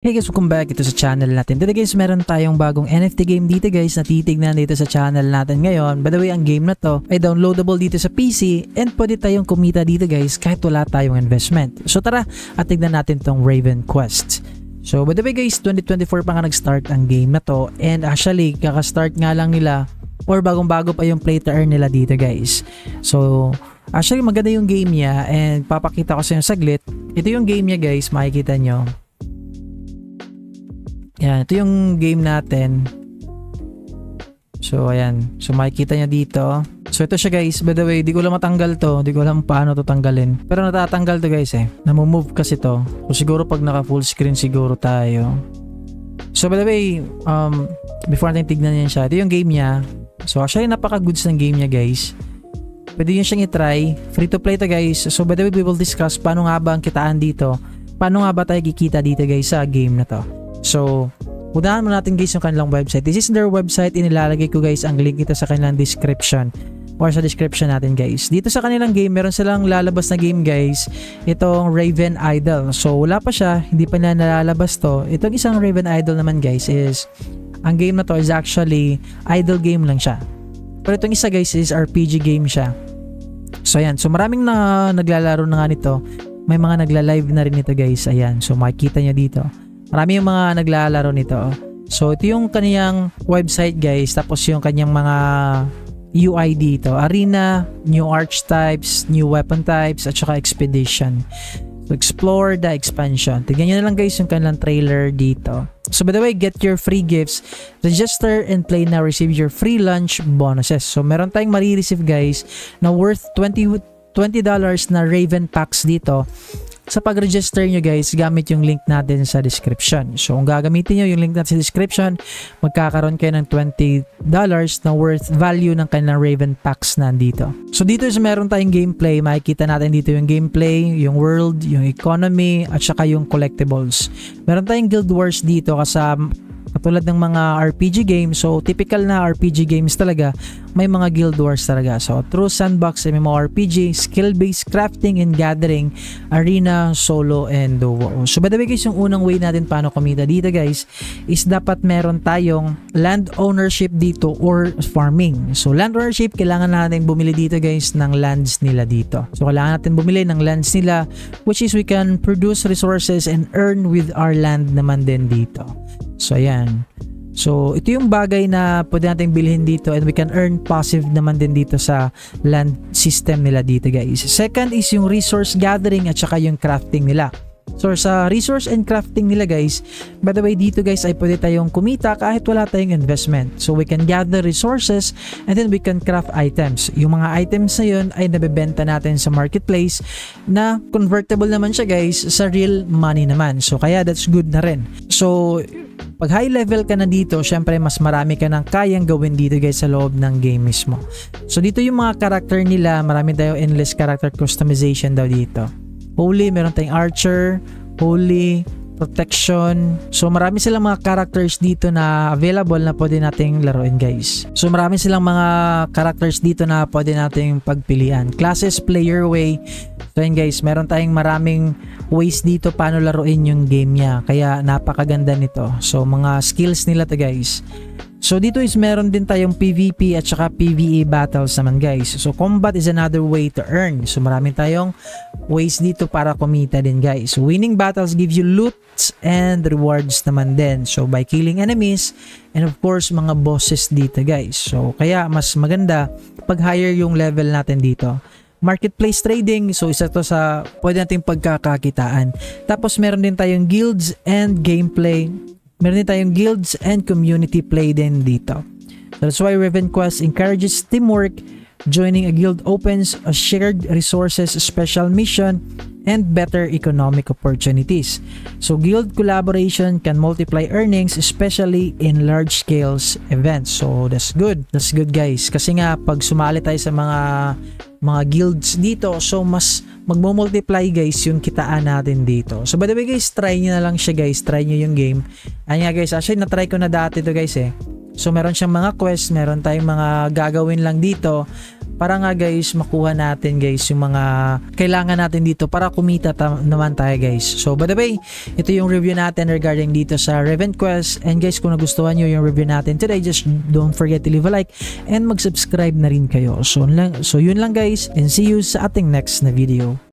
Hey guys, welcome back dito sa channel natin. Today guys, meron tayong bagong NFT game dito guys na titignan dito sa channel natin ngayon. By the way, ang game na to ay downloadable dito sa PC and pwede tayong kumita dito guys kahit wala tayong investment. So tara at tignan natin tong Raven Quest. So by the way guys, 2024 pa nga nag-start ang game na to and actually kaka-start nga lang nila or bagong-bago pa yung play to earn nila dito guys. So actually maganda yung game niya and papakita ko sa inyo saglit. Ito yung game niya guys, makikita nyo. Yan, ito yung game natin. So, ayan. So, makikita nyo dito. So, ito siya guys. By the way, di ko lang matanggal to. Di ko alam paano to tanggalin. Pero natatanggal to guys eh. Namumove kasi to. So, siguro pag naka full screen siguro tayo. So, by the way, before natin tignan yan siya, ito yung game niya. So, actually, napaka-goods ng game niya guys. Pwede yun siyang itry. Free to play to guys. So, by the way, we will discuss paano nga ba ang kitaan dito. Paano nga ba tayo kikita dito guys sa game na to. So, unahan mo natin guys yung kanilang website. This is their website. Inilalagay ko guys ang link ito sa kanilang description or sa description natin guys. Dito sa kanilang game, meron silang lalabas na game guys. Itong Raven Idol. So, wala pa siya. Hindi pa na nalalabas to. Itong isang Raven Idol naman guys is, ang game na to is actually idle game lang siya. Pero itong isa guys is RPG game siya. So, ayan. So, maraming naglalaro na nga nito. May mga nagla-live na rin ito guys. Ayan. So, makikita nyo dito. Marami yung mga naglalaro nito. So, ito yung kanyang website guys. Tapos yung kanyang mga UI dito. Arena, new archetypes, new weapon types, at saka expedition. So, explore the expansion. Tignan nyo na lang guys yung kanilang trailer dito. So, by the way, get your free gifts. Register and play now. Receive your free lunch bonuses. So, meron tayong marireceive guys na worth $20 na Raven packs dito. Sa pag-register nyo guys, gamit yung link natin sa description. So, kung gagamitin nyo yung link natin sa description, magkakaroon kayo ng $20 na worth value ng kanilang Raven packs nandito. So, dito is meron tayong gameplay. Makikita natin dito yung gameplay, yung world, yung economy, at saka yung collectibles. Meron tayong guild wars dito katulad ng mga RPG games. So, typical na RPG games talaga, may mga guild wars talaga. So, true sandbox, MMORPG, skill-based crafting and gathering, arena, solo, and duo. So, by the way guys, yung unang way natin paano kumita dito guys, is dapat meron tayong land ownership dito or farming. So, land ownership, kailangan natin bumili dito guys ng lands nila dito. So, kailangan natin bumili ng lands nila, which is we can produce resources and earn with our land naman din dito. So, ayan. So, ito yung bagay na pwede natin bilhin dito and we can earn passive naman din dito sa land system nila dito guys. Second is yung resource gathering at saka yung crafting nila. So, sa resource and crafting nila guys, by the way dito guys ay pwede tayong kumita kahit wala tayong investment. So, we can gather resources and then we can craft items. Yung mga items na yun ay nabebenta natin sa marketplace na convertible naman siya guys sa real money naman. So, kaya that's good na rin. So, pag high level ka na dito, syempre mas marami ka nang kayang gawin dito guys sa loob ng game mismo. So dito yung mga character nila, marami tayo endless character customization daw dito. Holy, meron tayong archer, holy, protection. So marami silang mga characters dito na available na pwede nating laruin guys. So marami silang mga characters dito na pwede nating pagpilian. Classes, player way. So yun guys, meron tayong maraming ways dito paano laruin yung game niya. Kaya napakaganda nito. So mga skills nila to guys. So dito is meron din tayong PvP at saka PvE battles naman guys. So combat is another way to earn. So marami tayong ways dito para kumita din guys. So, winning battles give you loots and rewards naman din. So by killing enemies and of course mga bosses dito guys. So kaya mas maganda pag higher yung level natin dito. Marketplace trading, so isa to sa pwede nating pagkakakitaan. Tapos meron din tayong guilds and gameplay. Meron din tayong guilds and community play din dito. That's why Raven Quest encourages teamwork. Joining a guild opens a shared resources, special mission, and better economic opportunities. So guild collaboration can multiply earnings especially in large scale events. So that's good. That's good guys. Kasi nga pag sumali tayo sa mga guilds dito, so mas magmo-multiply guys yung kitaan natin dito. So by the way guys, try nyo na lang siya guys. Try nyo yung game. Ayan nga guys, actually na-try ko na dati to guys eh. So meron siyang mga quest, meron tayong mga gagawin lang dito. para nga guys makuha natin guys yung mga kailangan natin dito para kumita naman tayo guys. So by the way, ito yung review natin regarding dito sa Revent Quest, and guys kung nagustuhan nyo yung review natin today, just don't forget to leave a like and mag-subscribe na rin kayo. So yun lang guys, and see you sa ating next na video.